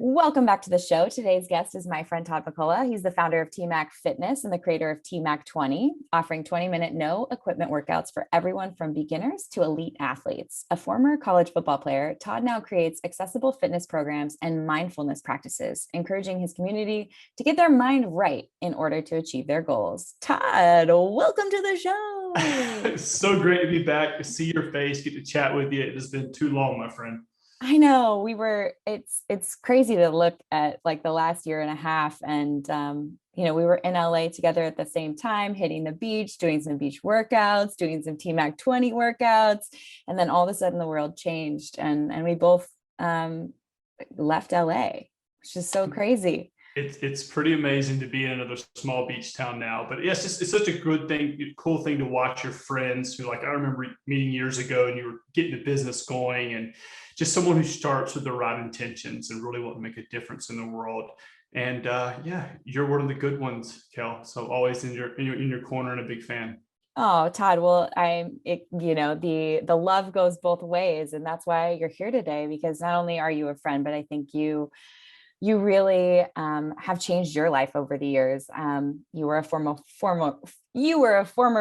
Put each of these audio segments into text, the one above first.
Welcome back to the show. Today's guest is my friend Todd McCullough. He's the founder of TMAC Fitness and the creator of TMAC 20, offering 20-minute no equipment workouts for everyone from beginners to elite athletes. A former college football player, Todd now creates accessible fitness programs and mindfulness practices, encouraging his community to get their mind right in order to achieve their goals. Todd, welcome to the show. It's so great to be back, to see your face, get to chat with you. It has been too long, my friend. I know it's crazy to look at like the last year and a half. And, we were in LA together at the same time, hitting the beach, doing some beach workouts, doing some TMAC 20 workouts. And then all of a sudden the world changed and we both, left LA, which is so crazy. It's pretty amazing to be in another small beach town now. But yes, it's such a good thing, cool thing to watch your friends who, like, I remember meeting years ago and you were getting the business going, and just someone who starts with the right intentions and really want to make a difference in the world. And you're one of the good ones, Kel. So always in your corner and a big fan. Oh, Todd, well, the love goes both ways. And that's why you're here today, because not only are you a friend, but I think you really have changed your life over the years. You were a former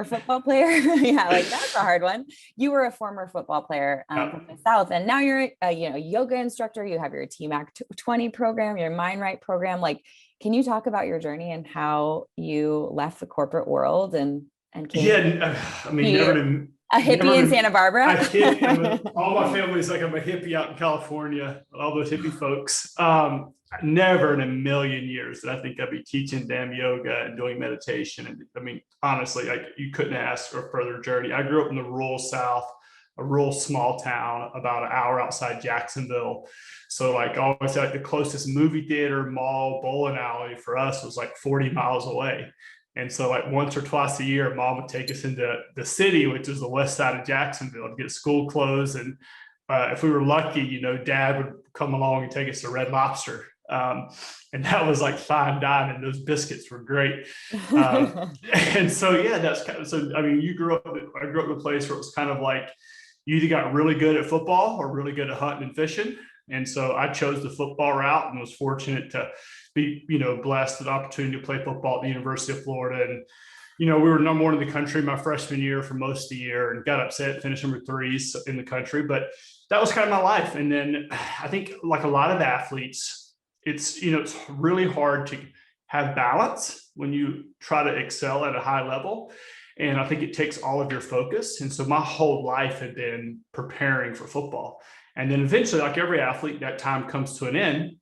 football player. Yeah, like that's a hard one. You were a former football player from the South, and now you're a yoga instructor. You have your TMAC 20 program, your Mind Right program. Like, can you talk about your journey and how you left the corporate world and came? Yeah, I mean, never to. A hippie in Santa Barbara. All my family's like I'm a hippie out in California. All those hippie folks. Never in a million years that I think I'd be teaching damn yoga and doing meditation. And I mean, honestly, you couldn't ask for a further journey. I grew up in the rural South, a rural small town about an hour outside Jacksonville. So like always, like the closest movie theater, mall, bowling alley for us was like 40 miles away. And so like once or twice a year, mom would take us into the city, which is the west side of Jacksonville, to get school clothes. And if we were lucky, dad would come along and take us to Red Lobster. And that was like fine dining. Those biscuits were great. And so, yeah, that's kind of, so, I mean, I grew up in a place where it was kind of like you either got really good at football or really good at hunting and fishing. And so I chose the football route and was fortunate to be, blessed with the opportunity to play football at the University of Florida. And, we were number one in the country my freshman year for most of the year and got upset, finished number 3 in the country. But that was kind of my life. And then I think like a lot of athletes, it's really hard to have balance when you try to excel at a high level. And I think it takes all of your focus. And so my whole life had been preparing for football. And then eventually, like every athlete, that time comes to an end.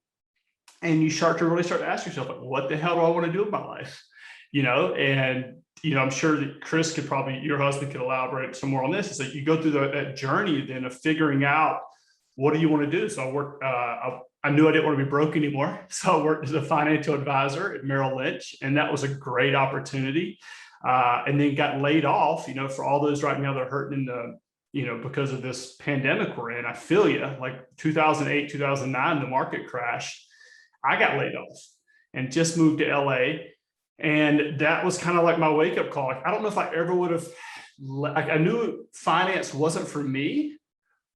And you start to ask yourself, like, what the hell do I want to do with my life? I'm sure that Chris your husband could elaborate some more on this, is that you go through that journey then of figuring out what do you want to do. So I worked, I knew I didn't want to be broke anymore. So I worked as a financial advisor at Merrill Lynch, and that was a great opportunity. And then got laid off, for all those right now that are hurting in the, because of this pandemic we're in. I feel you, like 2008, 2009, the market crashed. I got laid off and just moved to LA. And that was kind of like my wake up call. Like, I don't know if I ever would have, I knew finance wasn't for me,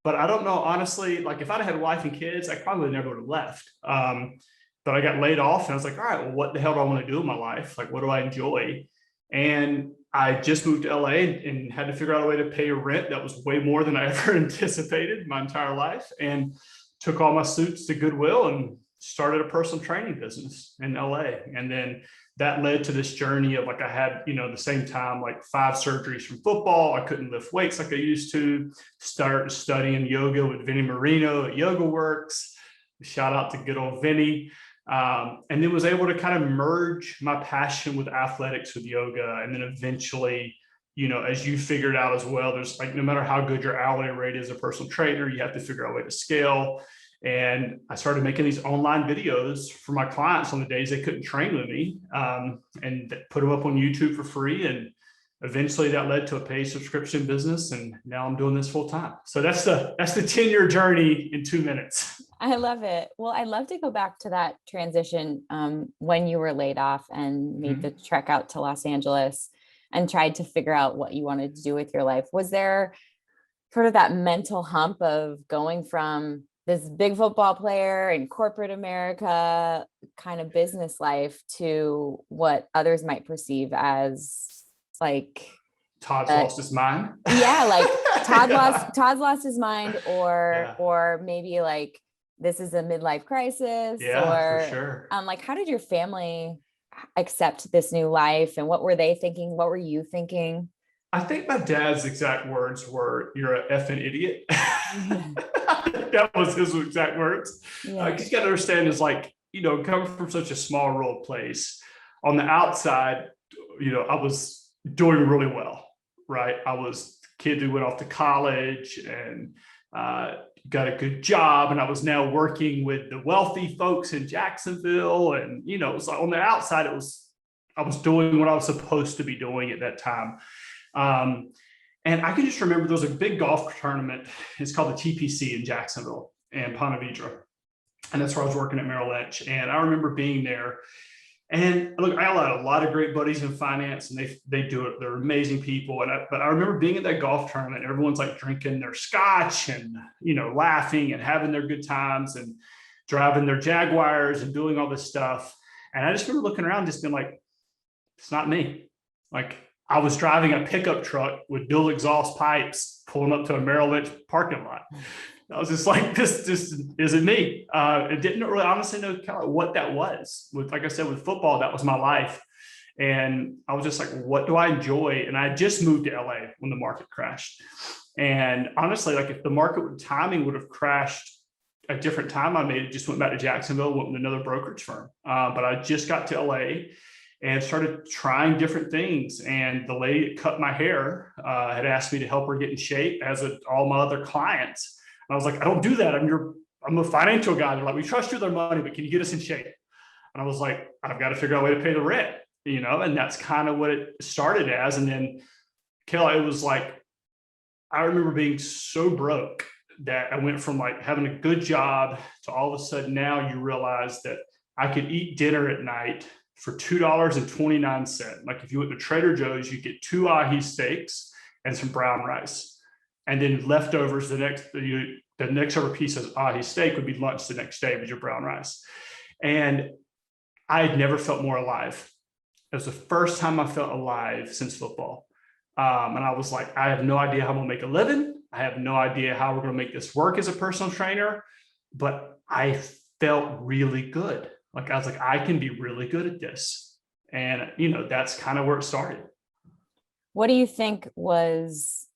but I don't know, honestly, like if I'd had a wife and kids, I probably never would have left. But I got laid off and I was like, all right, well, what the hell do I want to do in my life? Like, what do I enjoy? And I just moved to LA and had to figure out a way to pay rent that was way more than I ever anticipated my entire life, and took all my suits to Goodwill and started a personal training business in LA. And then that led to this journey of like, I had, the same time, like 5 surgeries from football. I couldn't lift weights like I used to. Start studying yoga with Vinny Marino at Yoga Works. Shout out to good old Vinny. And then was able to kind of merge my passion with athletics with yoga. And then eventually, as you figured out as well, there's like, no matter how good your hourly rate is as a personal trainer, you have to figure out a way to scale. And I started making these online videos for my clients on the days they couldn't train with me, and put them up on YouTube for free. And eventually that led to a paid subscription business. And now I'm doing this full time. So that's the 10-year journey in 2 minutes. I love it. Well, I'd love to go back to that transition when you were laid off and made the trek out to Los Angeles and tried to figure out what you wanted to do with your life. Was there sort of that mental hump of going from this big football player in corporate America, kind of business life, to what others might perceive as like, Todd's lost his mind. yeah, like Yeah. Todd's lost his mind, Yeah. or maybe like this is a midlife crisis, Yeah, for or sure. like, how did your family accept this new life, and what were they thinking? What were you thinking? I think my dad's exact words were, "You're an effing idiot." Yeah. That was his exact words. Yeah. Because you got to understand is like, coming from such a small rural place, on the outside, I was doing really well, right? I was a kid who went off to college and got a good job. And I was now working with the wealthy folks in Jacksonville. And, it was like on the outside, I was doing what I was supposed to be doing at that time. And I can just remember there was a big golf tournament. It's called the TPC in Jacksonville and Ponte Vedra. And that's where I was working at Merrill Lynch. And I remember being there. And look, I had a lot of great buddies in finance, and they do it. They're amazing people. But I remember being at that golf tournament. Everyone's like drinking their scotch and laughing and having their good times and driving their Jaguars and doing all this stuff. And I just remember looking around, just being like, it's not me. Like, I was driving a pickup truck with dual exhaust pipes pulling up to a Merrill Lynch parking lot. I was just like, this isn't me. I didn't really honestly know kind of what that was. Like I said, with football, that was my life. And I was just like, what do I enjoy? And I just moved to LA when the market crashed. And honestly, like if the market timing would have crashed a different time, I made it, just went back to Jacksonville, went with another brokerage firm. But I just got to LA and started trying different things. And the lady that cut my hair had asked me to help her get in shape, as all my other clients. And I was like, I don't do that. I'm a financial guy. They're like, we trust you with our money, but can you get us in shape? And I was like, I've got to figure out a way to pay the rent, and that's kind of what it started as. And then, Kayla, it was like, I remember being so broke that I went from like having a good job to all of a sudden now you realize that I could eat dinner at night for $2.29. Like if you went to Trader Joe's, you get 2 ahi steaks and some brown rice. And then leftovers, the next ever piece of ahi steak would be lunch the next day with your brown rice. And I had never felt more alive. It was the first time I felt alive since football. And I was like, I have no idea how I'm gonna make a living. I have no idea how we're gonna make this work as a personal trainer, but I felt really good. Like I was like, I can be really good at this. And, that's kind of where it started. What do you think was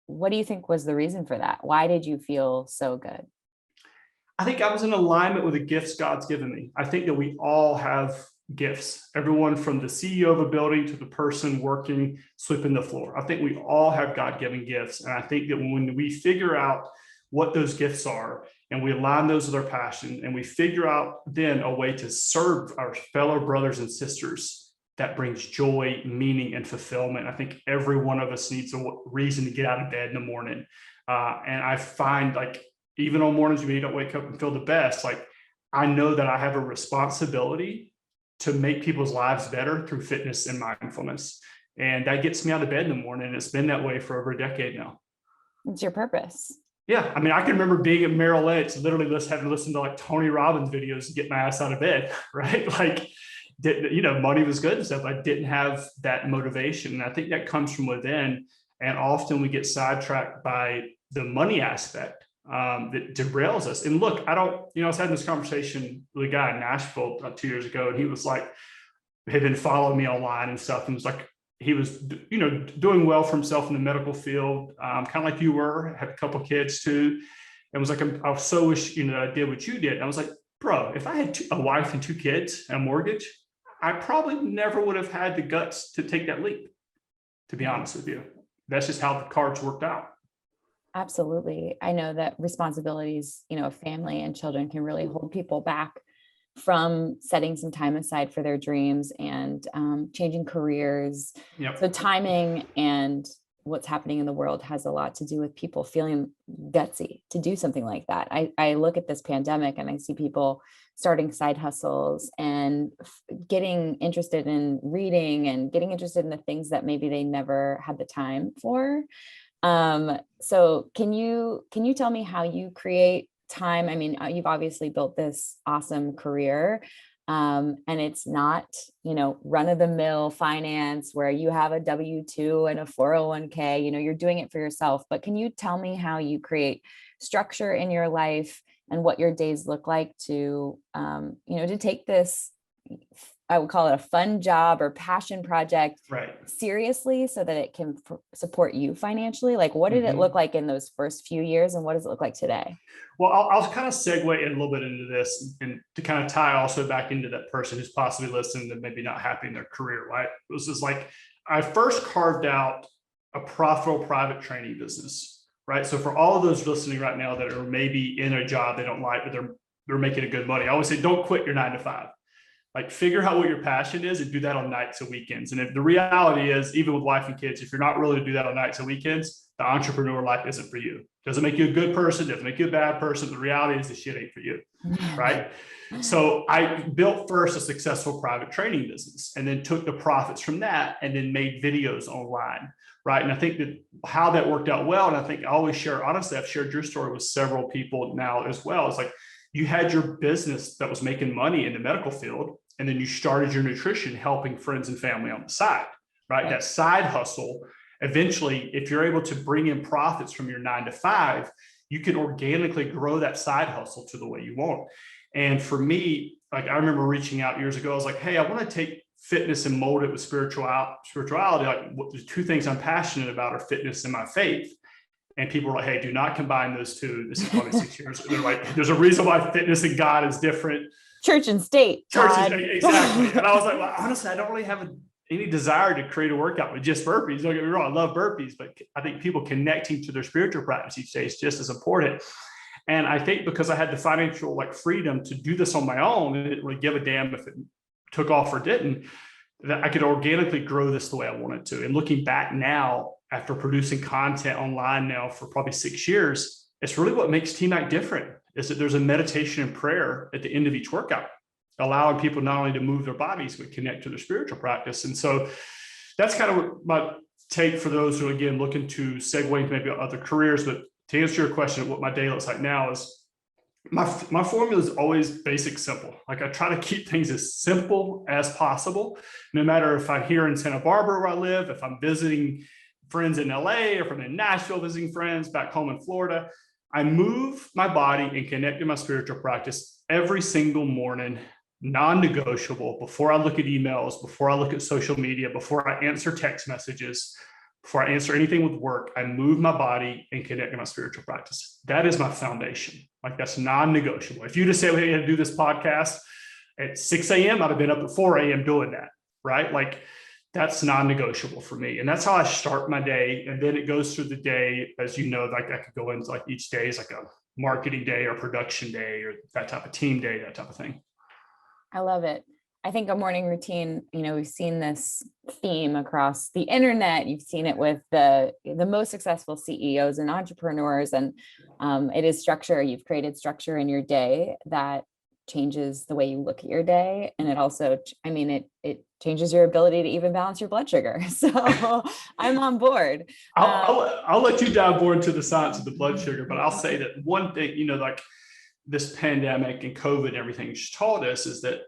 the reason for that? Why did you feel so good? I think I was in alignment with the gifts God's given me. I think that we all have gifts, everyone from the CEO of a building to the person working, sweeping the floor. I think we all have God-given gifts. And I think that when we figure out what those gifts are and we align those with our passion and we figure out then a way to serve our fellow brothers and sisters, that brings joy, meaning, and fulfillment. I think every one of us needs a reason to get out of bed in the morning. And I find like, even on mornings when you don't wake up and feel the best, like I know that I have a responsibility to make people's lives better through fitness and mindfulness. And that gets me out of bed in the morning. It's been that way for over a decade now. It's your purpose. Yeah. I mean, I can remember being at Merrill Lynch, literally having to listen to like Tony Robbins videos to get my ass out of bed, right? Like, money was good and stuff. I didn't have that motivation. And I think that comes from within. And often we get sidetracked by the money aspect that derails us. And look, I was having this conversation with a guy in Nashville 2 years ago, and he was like, had been following me online and stuff. And was like, he was, doing well for himself in the medical field, kind of like you were, had a couple of kids too. And was like, I so wish, that I did what you did. And I was like, bro, if I had a wife and 2 kids and a mortgage, I probably never would have had the guts to take that leap, to be honest with you. That's just how the cards worked out. Absolutely. I know that responsibilities, family and children can really hold people back from setting some time aside for their dreams and changing careers. Yep. So timing and what's happening in the world has a lot to do with people feeling gutsy to do something like that. I look at this pandemic and I see people starting side hustles and getting interested in reading and getting interested in the things that maybe they never had the time for. So can you tell me how you create time, I mean, you've obviously built this awesome career. And it's not, run of the mill finance where you have a W-2 and a 401k, you're doing it for yourself. But can you tell me how you create structure in your life and what your days look like to, to take this, I would call it a fun job or passion project seriously so that it can support you financially? Like, what did it look like in those first few years and what does it look like today? Well, I'll kind of segue in a little bit into this and to kind of tie also back into that person who's possibly listening that maybe not happy in their career, right? This is like, I first carved out a profitable private training business, right? So for all of those listening right now that are maybe in a job they don't like, but they're making a good money, I always say, don't quit your 9 to 5. Like, figure out what your passion is and do that on nights and weekends. And if the reality is, even with wife and kids, if you're not really to do that on nights and weekends, the entrepreneur life isn't for you. Doesn't make you a good person, doesn't make you a bad person. The reality is the shit ain't for you, right? So I built first a successful private training business and then took the profits from that and then made videos online, right? And I think that how that worked out well, and I think I always share, honestly, I've shared your story with several people now as well. It's like, you had your business that was making money in the medical field, and then you started your nutrition helping friends and family on the side, right? That side hustle, eventually, if you're able to bring in profits from your 9 to 5, you can organically grow that side hustle to the way you want. And for me, like, I remember reaching out years ago, I was like, hey, I want to take fitness and mold it with spirituality. Like, the two things I'm passionate about are fitness and my faith. And people were like, hey, do not combine those two. This is probably 6 years. They're like, there's a reason why fitness and God is different. Church and state. Exactly. And I was like, well, honestly, I don't really have any desire to create a workout with just burpees. Don't get me wrong, I love burpees, but I think people connecting to their spiritual practice each day is just as important. And I think because I had the financial freedom to do this on my own, and didn't really give a damn if it took off or didn't, that I could organically grow this the way I wanted to. And looking back now, after producing content online now for probably 6 years, it's really what makes TMAC different, is that there's a meditation and prayer at the end of each workout, allowing people not only to move their bodies, but connect to their spiritual practice. And so that's kind of my take for those who, again, looking to segue into maybe other careers. But to answer your question, what my day looks like now is my formula is always basic, simple. Like, I try to keep things as simple as possible, no matter if I'm here in Santa Barbara where I live, if I'm visiting friends in LA, or if I'm in Nashville visiting friends back home in Florida. I move my body and connect to my spiritual practice every single morning, non-negotiable, before I look at emails, before I look at social media, before I answer text messages, before I answer anything with work. I move my body and connect to my spiritual practice. That is my foundation. Like, that's non-negotiable. If you just say, hey, I do this podcast at 6 a.m., I'd have been up at 4 a.m. doing that, right? Like, that's non-negotiable for me. And that's how I start my day. And then it goes through the day, as you know, like, I could go into, like, each day is like a marketing day or production day or that type of team day, that type of thing. I love it. I think a morning routine, we've seen this theme across the internet. You've seen it with the most successful CEOs and entrepreneurs, and it is structure. You've created structure in your day that changes the way you look at your day. And it also, it changes your ability to even balance your blood sugar. So I'm on board. I'll let you dive more into the science of the blood sugar, but I'll say that one thing, like this pandemic and COVID and everything taught us is that,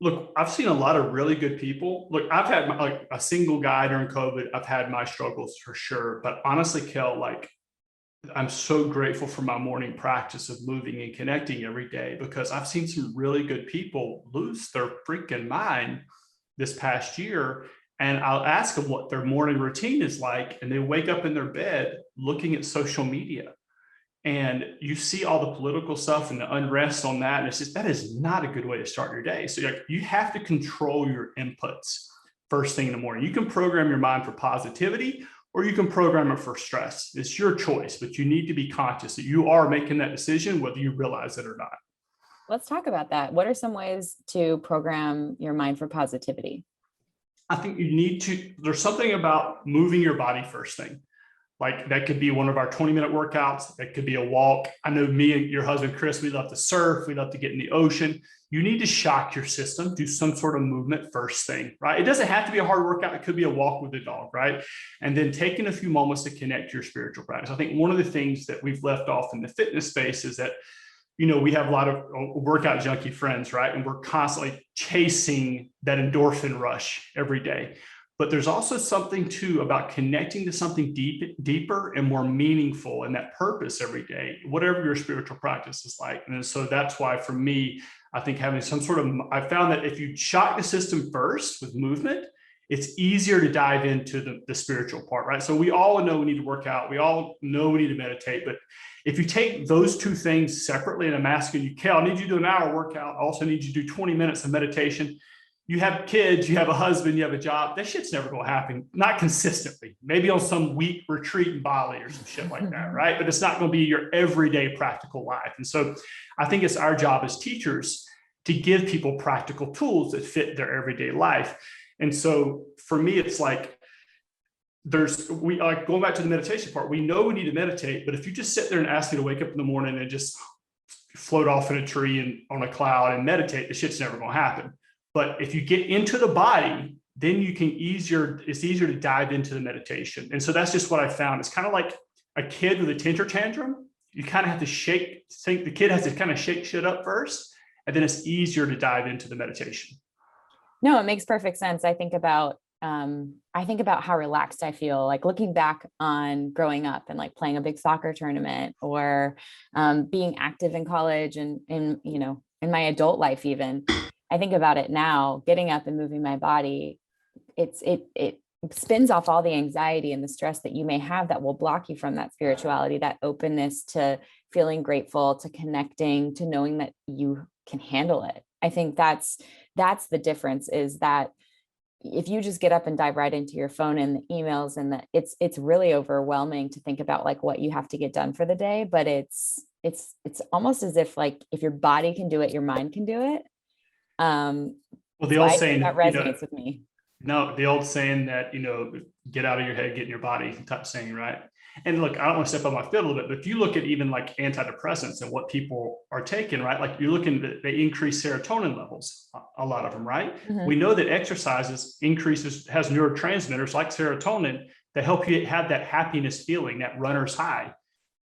look, I've seen a lot of really good people. Look, I've had like a single guy during COVID. I've had my struggles for sure, but honestly, Kel, like, I'm so grateful for my morning practice of moving and connecting every day, because I've seen some really good people lose their freaking mind this past year. And I'll ask them what their morning routine is like, and they wake up in their bed looking at social media. And you see all the political stuff and the unrest on that. And it's just, that is not a good way to start your day. So you have to control your inputs first thing in the morning. You can program your mind for positivity, or you can program it for stress. It's your choice, but you need to be conscious that you are making that decision, whether you realize it or not. Let's talk about that. What are some ways to program your mind for positivity? I think you need to, there's something about moving your body first thing. Like that could be one of our 20-minute workouts. That could be a walk. I know me and your husband, Chris, we love to surf. We love to get in the ocean. You need to shock your system, do some sort of movement first thing, right? It doesn't have to be a hard workout. It could be a walk with the dog, right? And then taking a few moments to connect to your spiritual practice. I think one of the things that we've left off in the fitness space is that, we have a lot of workout junkie friends, right? And we're constantly chasing that endorphin rush every day. But there's also something too about connecting to something deeper and more meaningful and that purpose every day, whatever your spiritual practice is like. And so that's why for me, I think having some sort of, I found that if you shock the system first with movement, it's easier to dive into the spiritual part, right? So we all know we need to work out. We all know we need to meditate. But if you take those two things separately, and I'm asking you, Kel, I need you to do an hour workout. I also need you to do 20 minutes of meditation. You have kids, you have a husband, you have a job. That shit's never going to happen, not consistently. Maybe on some week retreat in Bali or some shit like that, right? But it's not going to be your everyday practical life. And so I think it's our job as teachers to give people practical tools that fit their everyday life. And so for me, it's like, we like going back to the meditation part. We know we need to meditate, but if you just sit there and ask me to wake up in the morning and just float off in a tree and on a cloud and meditate, the shit's never going to happen. But if you get into the body, then it's easier to dive into the meditation. And so that's just what I found. It's kind of like a kid with a temper tantrum. You kind of have to the kid has to kind of shake shit up first, and then it's easier to dive into the meditation. No, it makes perfect sense. I think about how relaxed I feel, like looking back on growing up and like playing a big soccer tournament or being active in college and in my adult life even. I think about it now, getting up and moving my body, it spins off all the anxiety and the stress that you may have that will block you from that spirituality, that openness to feeling grateful, to connecting, to knowing that you can handle it. I think that's the difference, is that if you just get up and dive right into your phone and the emails and it's really overwhelming to think about like what you have to get done for the day. But it's almost as if like, if your body can do it, your mind can do it. Well, the old saying that resonates with me. No, the old saying that, get out of your head, get in your body type saying, right? And look, I don't want to step on my foot a little bit, but if you look at even like antidepressants and what people are taking, right? Like you're looking at, they increase serotonin levels, a lot of them, right? Mm-hmm. We know that exercise has neurotransmitters like serotonin that help you have that happiness feeling, that runner's high.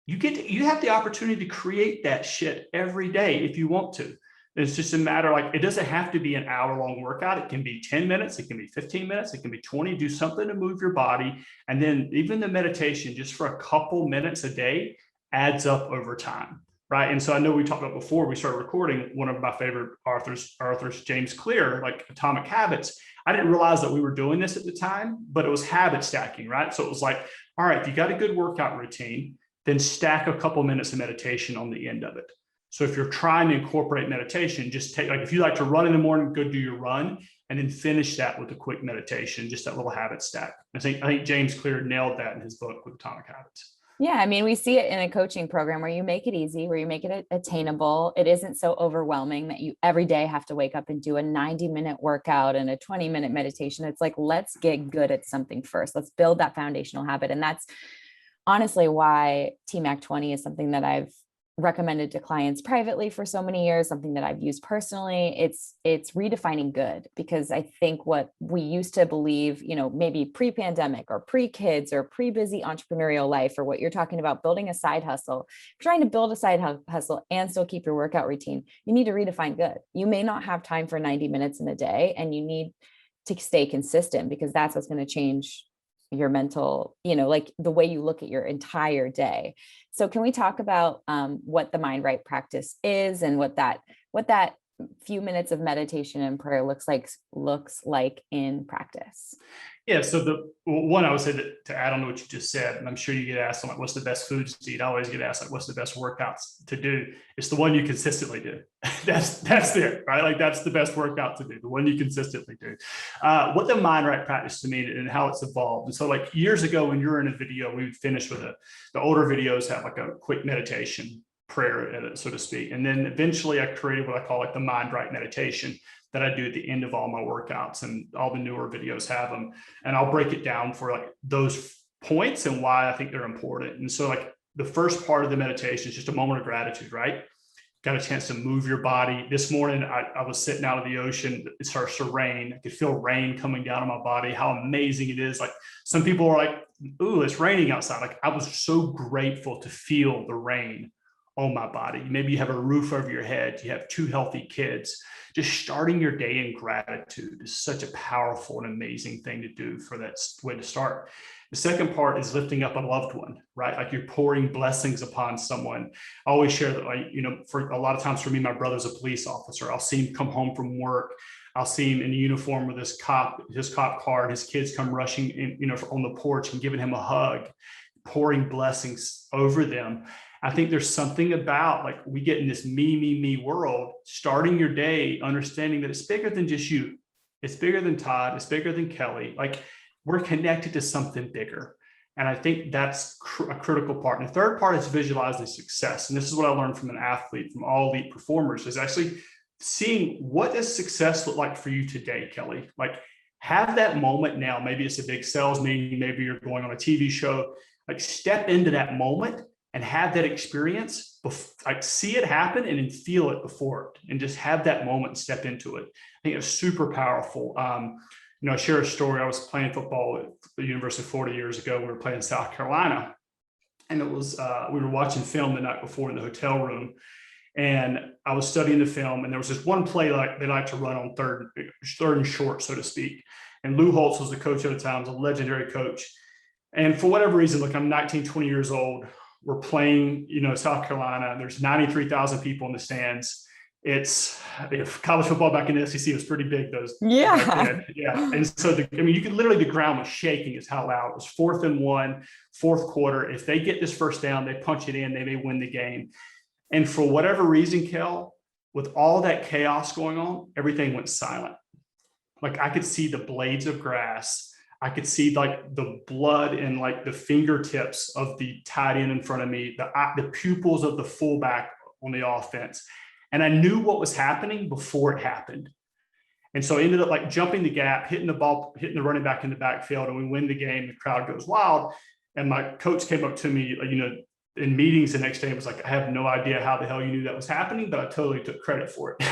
You have the opportunity to create that shit every day if you want to. It's just a matter, like, it doesn't have to be an hour-long workout. It can be 10 minutes. It can be 15 minutes. It can be 20. Do something to move your body. And then even the meditation, just for a couple minutes a day, adds up over time, right? And so I know we talked about before we started recording, one of my favorite authors, James Clear, like Atomic Habits. I didn't realize that we were doing this at the time, but it was habit stacking, right? So it was like, all right, if you got a good workout routine, then stack a couple minutes of meditation on the end of it. So if you're trying to incorporate meditation, just take, like, if you like to run in the morning, go do your run and then finish that with a quick meditation, just that little habit stack. I think James Clear nailed that in his book with Atomic Habits. Yeah. I mean, we see it in a coaching program where you make it easy, where you make it attainable. It isn't so overwhelming that you every day have to wake up and do a 90-minute workout and a 20-minute meditation. It's like, let's get good at something first. Let's build that foundational habit. And that's honestly why TMAC 20 is something that I've recommended to clients privately for so many years, something that I've used personally. It's redefining good, because I think what we used to believe, maybe pre-pandemic or pre-kids or pre-busy entrepreneurial life, or what you're talking about, building a side hustle, trying to build a side hustle and still keep your workout routine, you need to redefine good. You may not have time for 90 minutes in a day, and you need to stay consistent, because that's what's going to change your mental, like the way you look at your entire day. So can we talk about what the Mind Right practice is, and what that few minutes of meditation and prayer looks like in practice? Yeah. So the one I would say that to add on to what you just said, and I'm sure you get asked, like, what's the best foods to eat? I always get asked, like, what's the best workouts to do? It's the one you consistently do. That's it, right? Like, that's the best workout to do, the one you consistently do. What the Mind Right practice to me and how it's evolved. And so, like, years ago, when you're in a video, we would finish with the older videos have like a quick meditation prayer in it, so to speak. And then eventually I created what I call like the Mind Right meditation that I do at the end of all my workouts, and all the newer videos have them. And I'll break it down for like those points and why I think they're important. And so like the first part of the meditation is just a moment of gratitude, right? Got a chance to move your body. This morning, I was sitting out of the ocean. It starts to rain. I could feel rain coming down on my body. How amazing it is. Like some people are like, ooh, it's raining outside. Like I was so grateful to feel the rain on my body. Maybe you have a roof over your head. You have 2 healthy kids. Just starting your day in gratitude is such a powerful and amazing thing to do for that way to start. The second part is lifting up a loved one, right? Like you're pouring blessings upon someone. I always share that, like, for a lot of times for me, my brother's a police officer. I'll see him come home from work. I'll see him in uniform with his cop car, and his kids come rushing in, on the porch and giving him a hug, pouring blessings over them. I think there's something about like we get in this me world, starting your day, understanding that it's bigger than just you. It's bigger than Todd. It's bigger than Kelly. Like we're connected to something bigger. And I think that's a critical part. And the third part is visualizing success. And this is what I learned from an athlete, from all elite performers, is actually seeing what does success look like for you today, Kelly? Like have that moment now. Maybe it's a big sales meeting. Maybe you're going on a TV show. Like step into that moment and have that experience, like see it happen and then feel it before it, and just have that moment and step into it. I think it's super powerful. I share a story. I was playing football at the University of Florida years ago. We were playing South Carolina, and it was we were watching film the night before in the hotel room, and I was studying the film. And there was this one play like they like to run on third and short, so to speak. And Lou Holtz was the coach at the time, was a legendary coach. And for whatever reason, look, I'm 19, 20 years old. We're playing, South Carolina. There's 93,000 people in the stands. It's college football back in the SEC was pretty big. Yeah. And so, you could literally, the ground was shaking is how loud it was. 4th and 1, fourth quarter. If they get this first down, they punch it in, they may win the game. And for whatever reason, Kel, with all that chaos going on, everything went silent. Like I could see the blades of grass. I could see like the blood and like the fingertips of the tight end in front of me, the pupils of the fullback on the offense. And I knew what was happening before it happened. And so I ended up like jumping the gap, hitting the ball, hitting the running back in the backfield, and we win the game. The crowd goes wild. And my coach came up to me, in meetings the next day and was like, I have no idea how the hell you knew that was happening, but I totally took credit for it.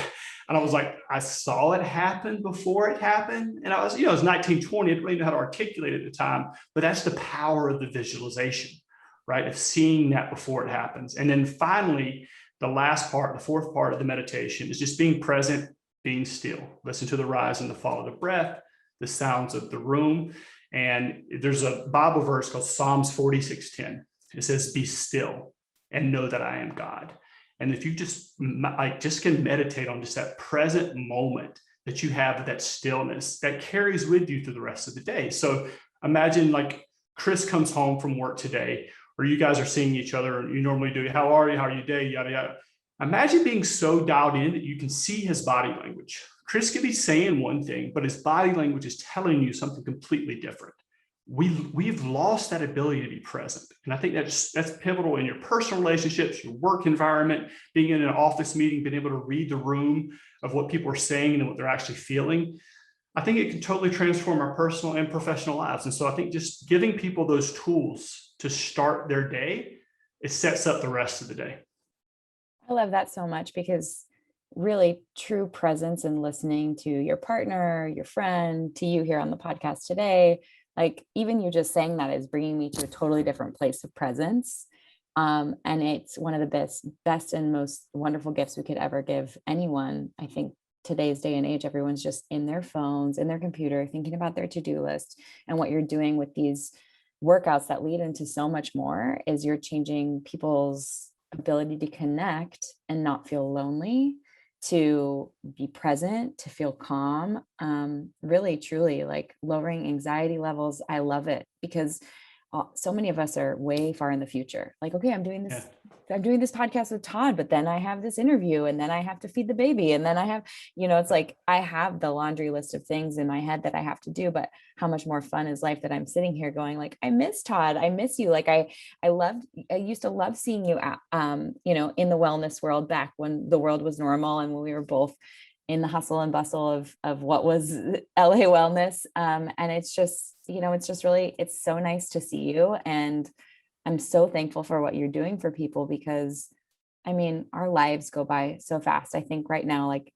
And I was like, I saw it happen before it happened. And I was, it was 1920. I didn't really know how to articulate it at the time, but that's the power of the visualization, right? Of seeing that before it happens. And then finally, the last part, the fourth part of the meditation is just being present, being still. Listen to the rise and the fall of the breath, the sounds of the room. And there's a Bible verse called Psalms 46:10. It says, be still and know that I am God. And if you just can meditate on just that present moment that you have, that stillness, that carries with you through the rest of the day. So imagine like Chris comes home from work today, or you guys are seeing each other, and you normally do, how are you, how are you today, yada, yada. Imagine being so dialed in that you can see his body language. Chris could be saying one thing, but his body language is telling you something completely different. We've lost that ability to be present. And I think that's pivotal in your personal relationships, your work environment, being in an office meeting, being able to read the room of what people are saying and what they're actually feeling. I think it can totally transform our personal and professional lives. And so I think just giving people those tools to start their day, it sets up the rest of the day. I love that so much, because really true presence and listening to your partner, your friend, to you here on the podcast today, like even you just saying that is bringing me to a totally different place of presence. And it's one of the best and most wonderful gifts we could ever give anyone. I think today's day and age, everyone's just in their phones, in their computer, thinking about their to-do list. And what you're doing with these workouts that lead into so much more is you're changing people's ability to connect and not feel lonely, to be present, to feel calm, really, truly like lowering anxiety levels. I love it, because so many of us are way far in the future. Like, okay, I'm doing this podcast with Todd, but then I have this interview, and then I have to feed the baby. And then I have, it's like, I have the laundry list of things in my head that I have to do, but how much more fun is life that I'm sitting here going like, I miss Todd. I miss you. Like I used to love seeing you at, in the wellness world back when the world was normal and when we were both in the hustle and bustle of what was LA wellness. And it's just, it's just really, it's so nice to see you. And I'm so thankful for what you're doing for people because I mean, our lives go by so fast. I think right now, like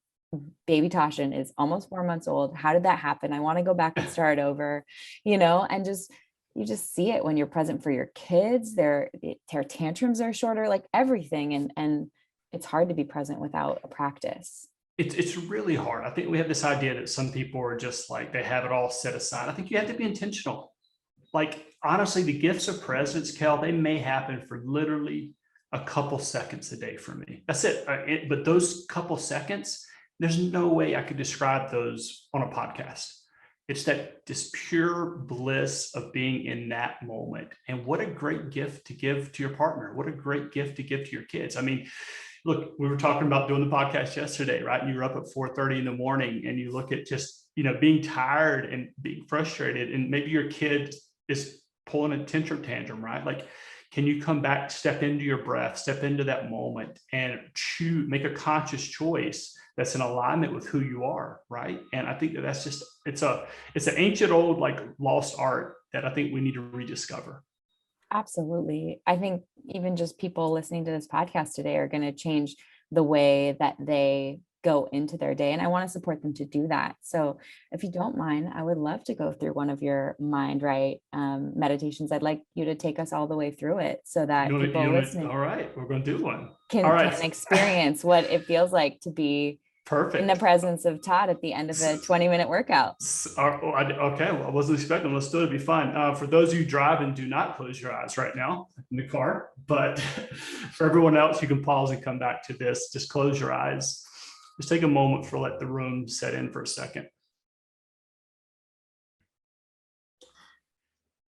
baby Tashin is almost 4 months old. How did that happen? I want to go back and start over, and just you just see it when you're present for your kids. Their tantrums are shorter, like everything. And it's hard to be present without a practice. It's really hard. I think we have this idea that some people are just like they have it all set aside. I think you have to be intentional. Like honestly, the gifts of presence, Kel, they may happen for literally a couple seconds a day for me. That's it. But those couple seconds, there's no way I could describe those on a podcast. It's that just pure bliss of being in that moment. And what a great gift to give to your partner. What a great gift to give to your kids. I mean, look, we were talking about doing the podcast yesterday, right? And you were up at 4:30 in the morning and you look at just, being tired and being frustrated. And maybe your kid is pulling a tantrum, right? Like, can you come back, step into your breath, step into that moment and make a conscious choice that's in alignment with who you are, right? And I think that's just, it's an ancient old, like lost art that I think we need to rediscover. Absolutely. I think even just people listening to this podcast today are going to change the way that they go into their day. And I want to support them to do that. So if you don't mind, I would love to go through one of your mind right meditations. I'd like you to take us all the way through it so that people listening, all right, we're going to do one. Can, all right. Can experience what it feels like to be perfect in the presence of Todd at the end of a 20-minute workout. Okay, well, I wasn't expecting. Let's do it. It'd be fun. For those of you driving, do not close your eyes right now in the car. But for everyone else, you can pause and come back to this. Just close your eyes. Just take a moment for let the room set in for a second.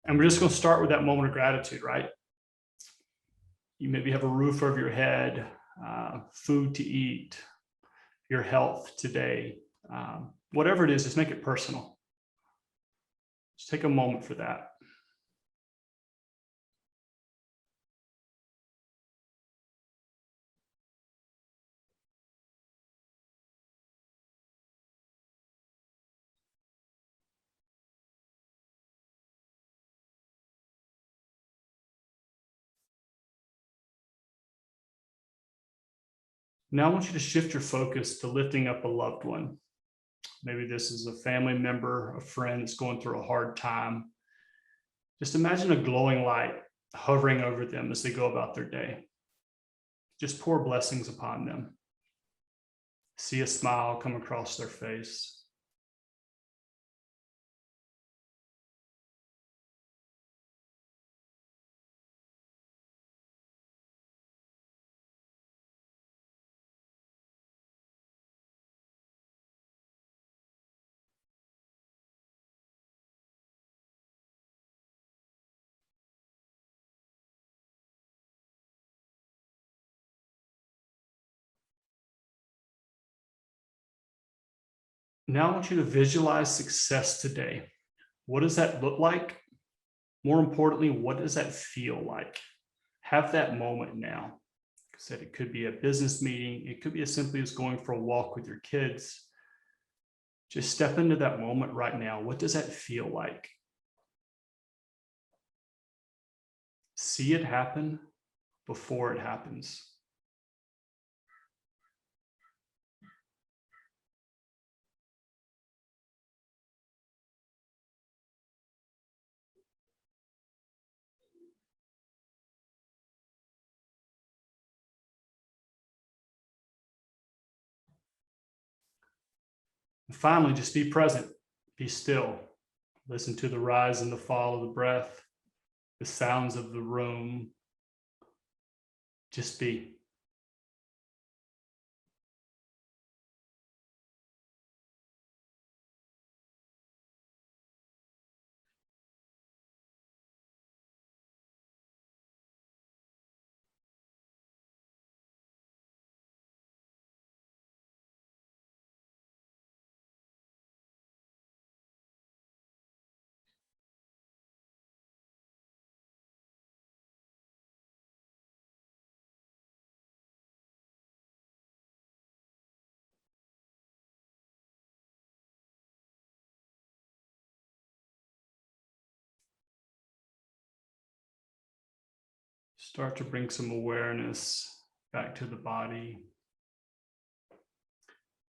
And we're just going to start with that moment of gratitude, right? You maybe have a roof over your head, food to eat, your health today. Whatever it is, just make it personal. Just take a moment for that. Now I want you to shift your focus to lifting up a loved one. Maybe this is a family member, a friend that's going through a hard time. Just imagine a glowing light hovering over them as they go about their day. Just pour blessings upon them. See a smile come across their face. Now I want you to visualize success today. What does that look like? More importantly, what does that feel like? Have that moment now. Like I said, it could be a business meeting. It could be as simply as going for a walk with your kids. Just step into that moment right now. What does that feel like? See it happen before it happens. And finally, just be present, be still. Listen to the rise and the fall of the breath, the sounds of the room. Just be. Start to bring some awareness back to the body.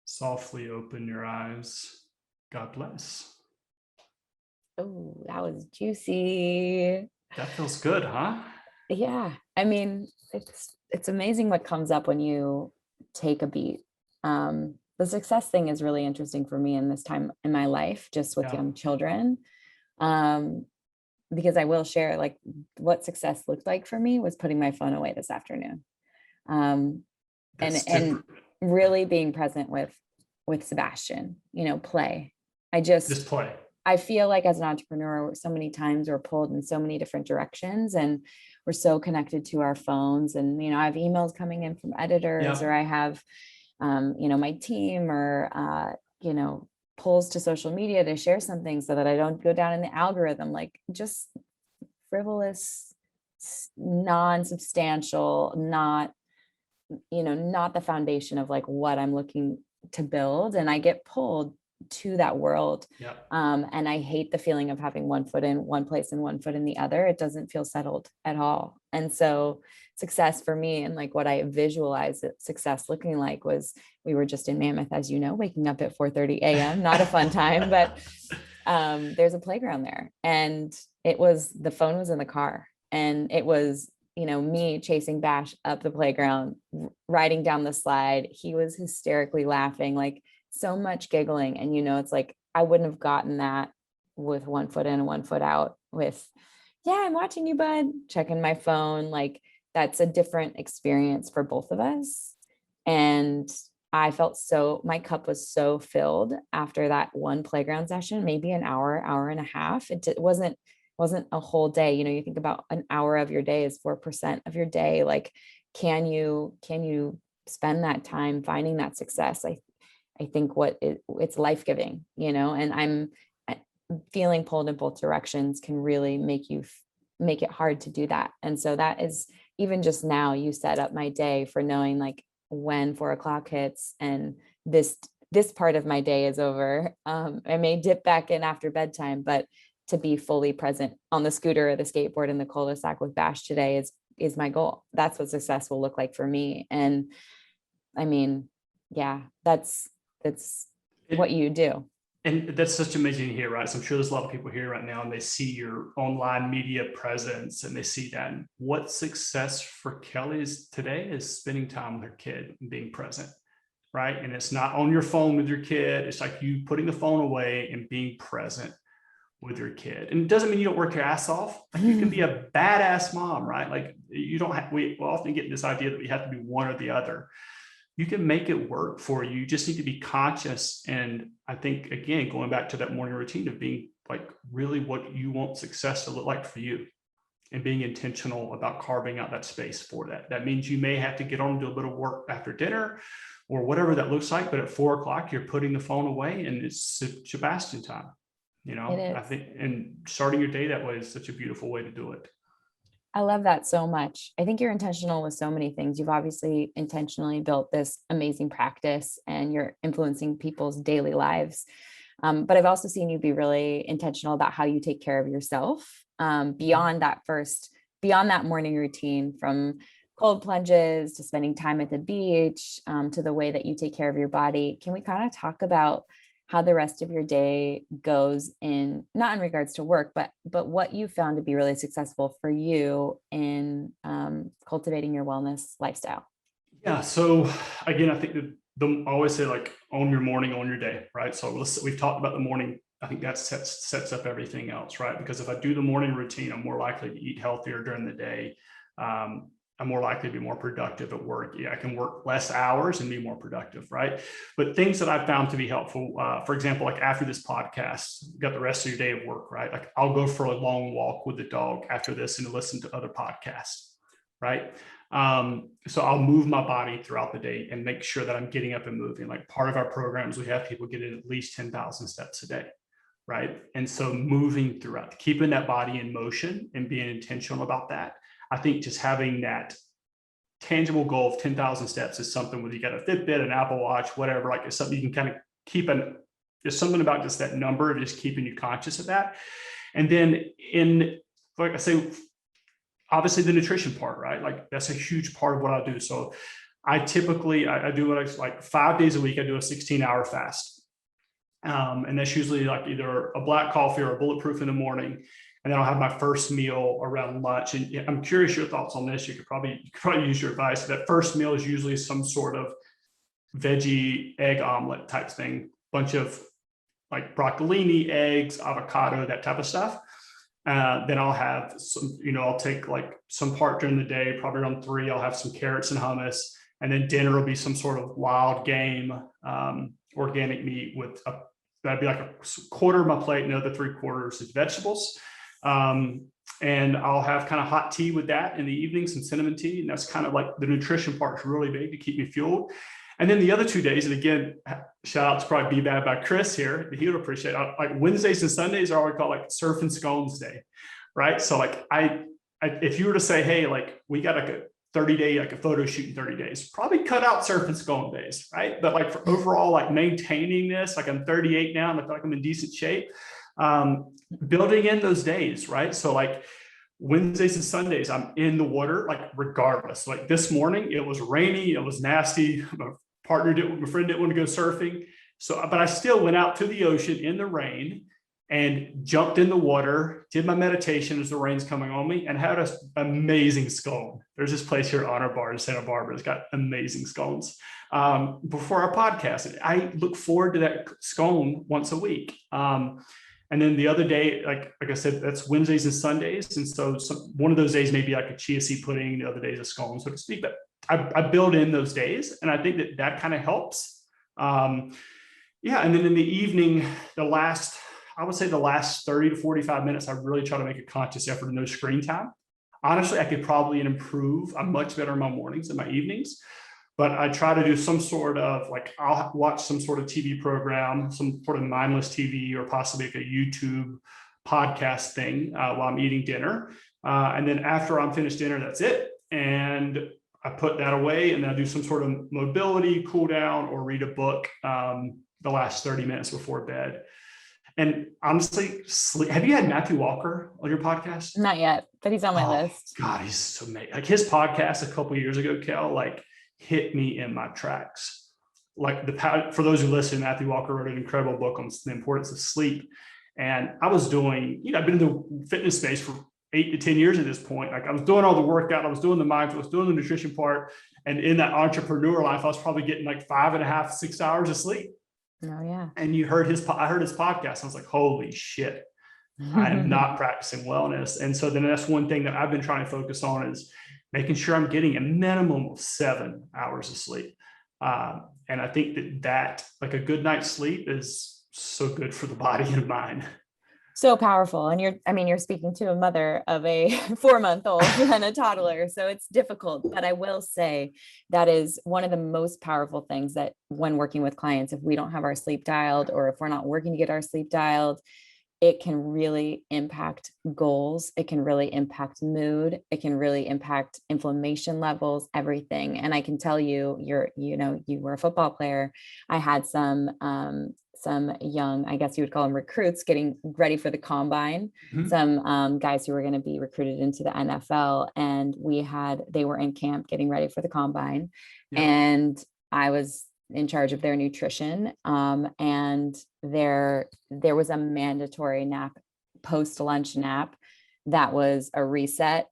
Softly open your eyes. God bless. Oh, that was juicy. That feels good, huh? Yeah. I mean, it's amazing what comes up when you take a beat. The success thing is really interesting for me in this time in my life, just with Yeah. young children. Because I will share, like, what success looked like for me was putting my phone away this afternoon. And really being present with Sebastian, play. Just play. I feel like as an entrepreneur, so many times we're pulled in so many different directions, and we're so connected to our phones. And, I have emails coming in from editors, or I have, my team, or, pulls to social media to share something so that I don't go down in the algorithm, like just frivolous, non-substantial, not the foundation of like what I'm looking to build. And I get pulled to that world. Yeah. And I hate the feeling of having one foot in one place and one foot in the other. It doesn't feel settled at all. And so success for me, and like what I visualized success looking like, was, we were just in Mammoth, as you know, waking up at 4:30 a.m. Not a fun time, but there's a playground there. And the phone was in the car, and it was, me chasing Bash up the playground, riding down the slide. He was hysterically laughing, like so much giggling. And, it's like, I wouldn't have gotten that with one foot in and one foot out with, yeah, I'm watching you, bud, checking my phone. Like, that's a different experience for both of us. And I felt my cup was so filled after that one playground session, maybe an hour and a half. It wasn't a whole day. You think about an hour of your day is 4% of your day. Like, can you spend that time finding that success? I think it's life-giving, and I'm feeling pulled in both directions can really make it hard to do that. And so that is, even just now, you set up my day for knowing, like, when 4:00 hits and this part of my day is over. I may dip back in after bedtime, but to be fully present on the scooter or the skateboard in the cul-de-sac with Bash today is my goal. That's what success will look like for me. And I mean, yeah, that's what you do. And that's such amazing to hear, right? So I'm sure there's a lot of people here right now, and they see your online media presence, and they see that. And what success for Kelly is today is spending time with her kid and being present, right? And it's not on your phone with your kid. It's like you putting the phone away and being present with your kid. And it doesn't mean you don't work your ass off. Like, you can be a badass mom, right? Like, you don't have, we often get this idea that we have to be one or the other. You can make it work for you. You just need to be conscious. And I think, again, going back to that morning routine of being like really what you want success to look like for you, and being intentional about carving out that space for that. That means you may have to get on and do a bit of work after dinner or whatever that looks like. But at 4:00, you're putting the phone away, and it's Sebastian time. I think, and starting your day that way is such a beautiful way to do it. I love that so much. I think you're intentional with so many things. You've obviously intentionally built this amazing practice, and you're influencing people's daily lives. But I've also seen you be really intentional about how you take care of yourself, beyond that morning routine, from cold plunges to spending time at the beach, to the way that you take care of your body. Can we kind of talk about how the rest of your day goes, not in regards to work, but what you found to be really successful for you in cultivating your wellness lifestyle? Yeah. So again, I think I always say, like, own your morning, own your day, right? So we've talked about the morning. I think that sets up everything else, right? Because if I do the morning routine, I'm more likely to eat healthier during the day. I'm more likely to be more productive at work. Yeah, I can work less hours and be more productive, right? But things that I've found to be helpful, for example, like after this podcast, you got the rest of your day of work, right? Like, I'll go for a long walk with the dog after this and listen to other podcasts, right? So I'll move my body throughout the day and make sure that I'm getting up and moving. Like, part of our programs, we have people get in at least 10,000 steps a day, right? And so moving throughout, keeping that body in motion and being intentional about that. I think just having that tangible goal of 10,000 steps is something, whether you got a Fitbit, an Apple Watch, whatever, like, it's something you can kind of keep there's something about just that number, just keeping you conscious of that. And then like I say, obviously the nutrition part, right? Like that's a huge part of what I do. So I typically, I do what I like 5 days a week. I do a 16-hour fast. And that's usually like either a black coffee or a bulletproof in the morning. And then I'll have my first meal around lunch. And I'm curious your thoughts on this. You could probably use your advice. That first meal is usually some sort of veggie egg omelet type thing, bunch of like broccolini, eggs, avocado, that type of stuff. Then I'll have some, I'll take like some part during the day, probably around 3. I'll have some carrots and hummus. And then dinner will be some sort of wild game, organic meat with that'd be like a quarter of my plate, and the other 3/4 is vegetables. And I'll have kind of hot tea with that in the evening, some cinnamon tea. And that's kind of like the nutrition part is really big to keep me fueled. And then the other 2 days, and again, shout out to probably Be Bad by Chris here, he would appreciate it. Like Wednesdays and Sundays are what we call like surf and scones day, right? So like if you were to say, hey, like we got like a 30-day, like a photo shoot in 30 days, probably cut out surf and scone days, right? But like for overall, like maintaining this, like I'm 38 now, and I feel like I'm in decent shape. Building in those days, right? So like Wednesdays and Sundays, I'm in the water, like regardless. Like this morning, it was rainy, it was nasty. My friend didn't want to go surfing. So, but I still went out to the ocean in the rain and jumped in the water, did my meditation as the rain's coming on me, and had an amazing scone. There's this place here at Honor Bar in Santa Barbara. It's got amazing scones. Before our podcast, I look forward to that scone once a week. And then the other day, like I said, that's Wednesdays and Sundays. And so one of those days may be like a chia seed pudding, the other day is a scone, so to speak. But I build in those days, and I think that kind of helps. And then in the evening, I would say the last 30 to 45 minutes, I really try to make a conscious effort of no screen time. Honestly, I could probably improve. I'm much better in my mornings than my evenings. But I try to do some sort of like, I'll watch some sort of TV program, some sort of mindless TV, or possibly like a YouTube podcast thing while I'm eating dinner. And then after I'm finished dinner, that's it. And I put that away, and then I do some sort of mobility, cool down, or read a book the last 30 minutes before bed. And honestly, have you had Matthew Walker on your podcast? Not yet, but he's on my list. God, he's so amazing. Like his podcast a couple of years ago, Kel, like hit me in my tracks. Like for those who listen, Matthew Walker wrote an incredible book on the importance of sleep. And I was doing, I've been in the fitness space for 8 to 10 years at this point. Like I was doing all the workout, I was doing the mindfulness, doing the nutrition part. And in that entrepreneur life, I was probably getting like 5.5, 6 hours of sleep. Oh yeah. And I heard his podcast. I was like, holy shit, I am not practicing wellness. And so then that's one thing that I've been trying to focus on, is making sure I'm getting a minimum of 7 hours of sleep. And I think that like a good night's sleep is so good for the body and mind. So powerful. And you're speaking to a mother of a 4-month-old and a toddler. So it's difficult, but I will say that is one of the most powerful things that when working with clients, if we don't have our sleep dialed, or if we're not working to get our sleep dialed, it can really impact goals. It can really impact mood. It can really impact inflammation levels, everything. And I can tell you, you were a football player. I had some young, I guess you would call them recruits, getting ready for the combine. Mm-hmm. Some guys who were going to be recruited into the NFL, and they were in camp getting ready for the combine. Yep. And I was in charge of their nutrition. And there was a mandatory nap, post-lunch nap, that was a reset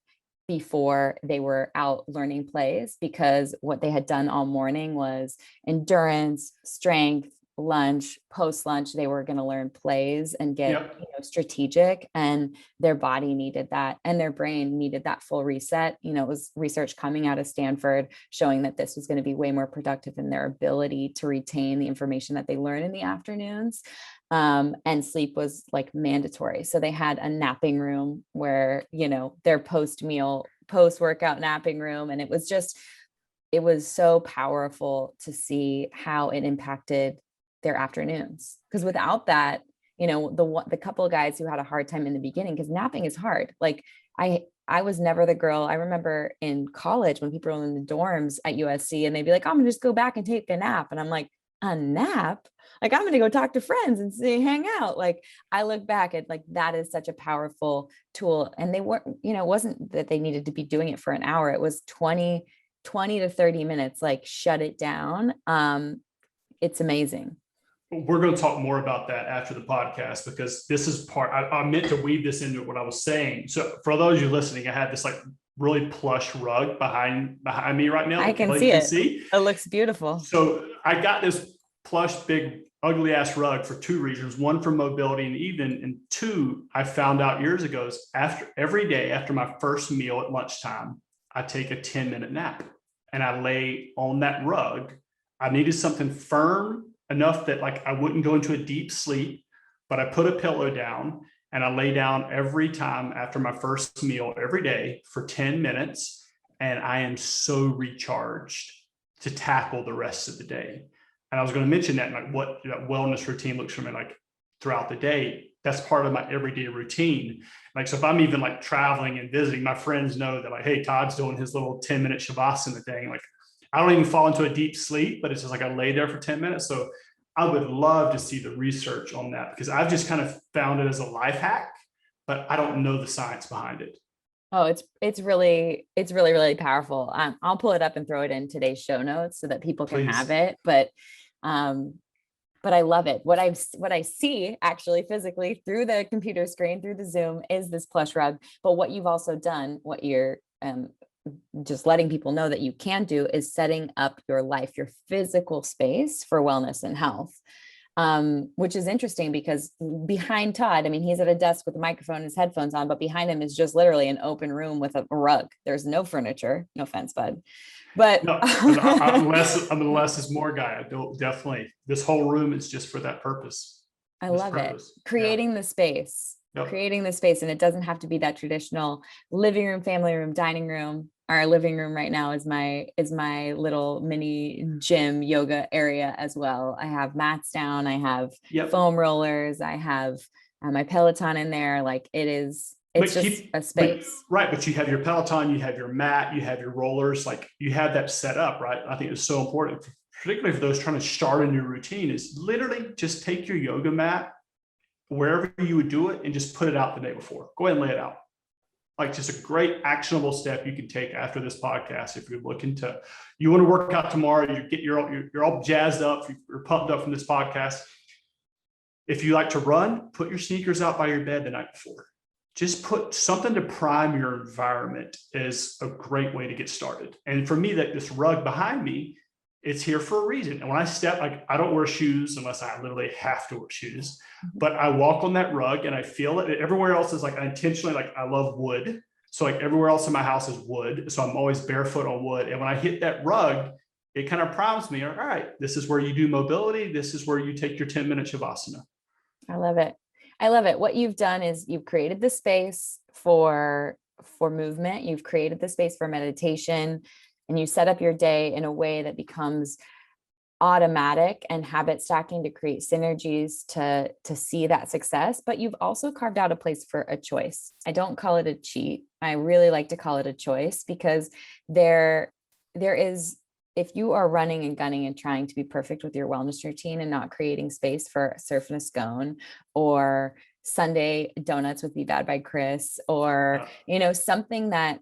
before they were out learning plays, because what they had done all morning was endurance, strength, lunch, post-lunch, they were going to learn plays and get strategic, and their body needed that, and their brain needed that full reset. It was research coming out of Stanford showing that this was going to be way more productive in their ability to retain the information that they learn in the afternoons. And sleep was like mandatory. So they had a napping room where, their post-workout napping room. And it was so powerful to see how it impacted their afternoons. Because without that, the couple of guys who had a hard time in the beginning, because napping is hard. Like I was never the girl. I remember in college when people were in the dorms at USC and they'd be like, I'm gonna just go back and take a nap. And I'm like, a nap? Like, I'm going to go talk to friends and see, hang out. Like, I look back at like, that is such a powerful tool. And they weren't, it wasn't that they needed to be doing it for an hour. It was 20 to 30 minutes, like shut it down. It's amazing. We're going to talk more about that after the podcast, because this is part, I meant to weave this into what I was saying. So for those of you listening, I had this like really plush rug behind me right now. I can you see can it. see. It looks beautiful. So I got this plush, big, ugly ass rug for two reasons. One, for mobility and evening, and two, I found out years ago is after every day after my first meal at lunchtime, I take a 10-minute nap and I lay on that rug. I needed something firm enough that like I wouldn't go into a deep sleep, but I put a pillow down and I lay down every time after my first meal every day for 10 minutes. And I am so recharged to tackle the rest of the day. And I was going to mention that, like what that wellness routine looks for me like throughout the day. That's part of my everyday routine. Like, so if I'm even like traveling and visiting, my friends know that like, hey, Todd's doing his little 10-minute Shavasana thing. Like, I don't even fall into a deep sleep, but it's just like I lay there for 10 minutes. So I would love to see the research on that, because I've just kind of found it as a life hack, but I don't know the science behind it. Oh, it's really powerful. I'll pull it up and throw it in today's show notes so that people can Please. have it. But I love it. What I see actually physically through the computer screen, through the Zoom, is this plush rug. But what you've also done, what you're just letting people know that you can do, is setting up your life, your physical space for wellness and health. Which is interesting because behind Todd, I mean, he's at a desk with a microphone and his headphones on, but behind him is just literally an open room with a rug. There's no furniture. No offense, bud. But no, unless is more guy. I don't, definitely. This whole room is just for that purpose. I love it. Creating the space. Yep. Creating the space. And it doesn't have to be that traditional living room, family room, dining room. Our living room right now is my little mini gym yoga area as well. I have mats down. I have foam rollers. I have my Peloton in there. Like, it's just a space. But you have your Peloton, you have your mat, you have your rollers, like you have that set up, right? I think it's so important, particularly for those trying to start a new routine, is literally just take your yoga mat wherever you would do it and just put it out the day before. Go ahead and lay it out. Like, just a great actionable step you can take after this podcast. If you're looking to, you want to work out tomorrow, you're all jazzed up, you're pumped up from this podcast. If you like to run, put your sneakers out by your bed the night before. Just put something to prime your environment is a great way to get started. And for me, that this rug behind me, it's here for a reason. And when I step, like, I don't wear shoes unless I literally have to wear shoes, but I walk on that rug and I feel it. Everywhere else is like, I intentionally, like, I love wood. So like everywhere else in my house is wood. So I'm always barefoot on wood. And when I hit that rug, it kind of primes me. All right, this is where you do mobility. This is where you take your 10-minute Shavasana. I love it. I love it. What you've done is you've created the space for movement. You've created the space for meditation, and you set up your day in a way that becomes automatic and habit stacking to create synergies to see that success. But you've also carved out a place for a choice. I don't call it a cheat. I really like to call it a choice, because there is, if you are running and gunning and trying to be perfect with your wellness routine and not creating space for surf and a scone or Sunday donuts with Be Bad by Chris, or something that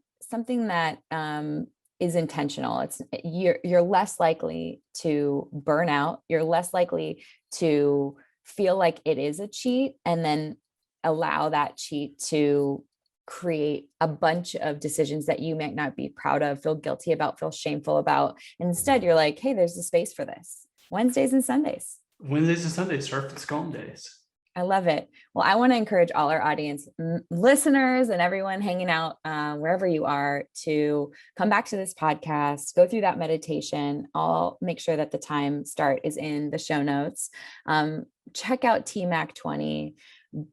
is intentional, you're less likely to burn out. You're less likely to feel like it is a cheat and then allow that cheat to create a bunch of decisions that you might not be proud of, feel guilty about, feel shameful about. And instead, you're like, hey, there's a space for this. Wednesdays and Sundays, surf and scone days. I love it. Well, I want to encourage all our audience, listeners, and everyone hanging out wherever you are, to come back to this podcast, go through that meditation. I'll make sure that the time start is in the show notes. Check out TMAC 20.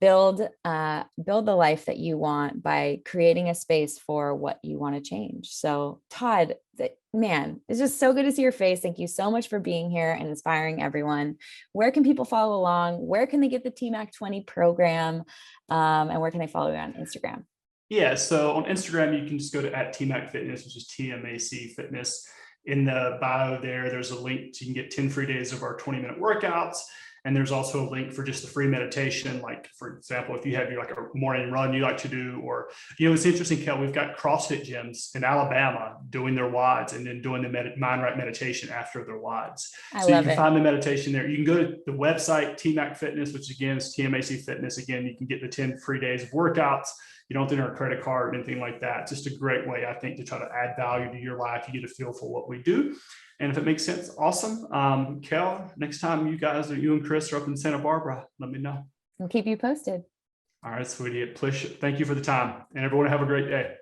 Build the life that you want by creating a space for what you want to change. So Todd, man, it's just so good to see your face. Thank you so much for being here and inspiring everyone. Where can people follow along? Where can they get the TMAC 20 program? And where can they follow you on Instagram? Yeah, so on Instagram, you can just go to @TMAC Fitness, which is TMAC Fitness. in the bio there's a link to, you can get 10 free days of our 20-minute workouts. And there's also a link for just the free meditation. Like, for example, if you have like a morning run you like to do, or, it's interesting, Kel, we've got CrossFit gyms in Alabama doing their WODs and then doing the mind right meditation after their WODs. So you can find the meditation there. You can go to the website, TMAC Fitness, which again is TMAC Fitness. Again, you can get the 10 free days of workouts. You don't enter a credit card or anything like that. It's just a great way, I think, to try to add value to your life. You get a feel for what we do. And if it makes sense, awesome. Kel, next time you and Chris are up in Santa Barbara, let me know. I'll keep you posted. All right, sweetie. Thank you for the time. And everyone have a great day.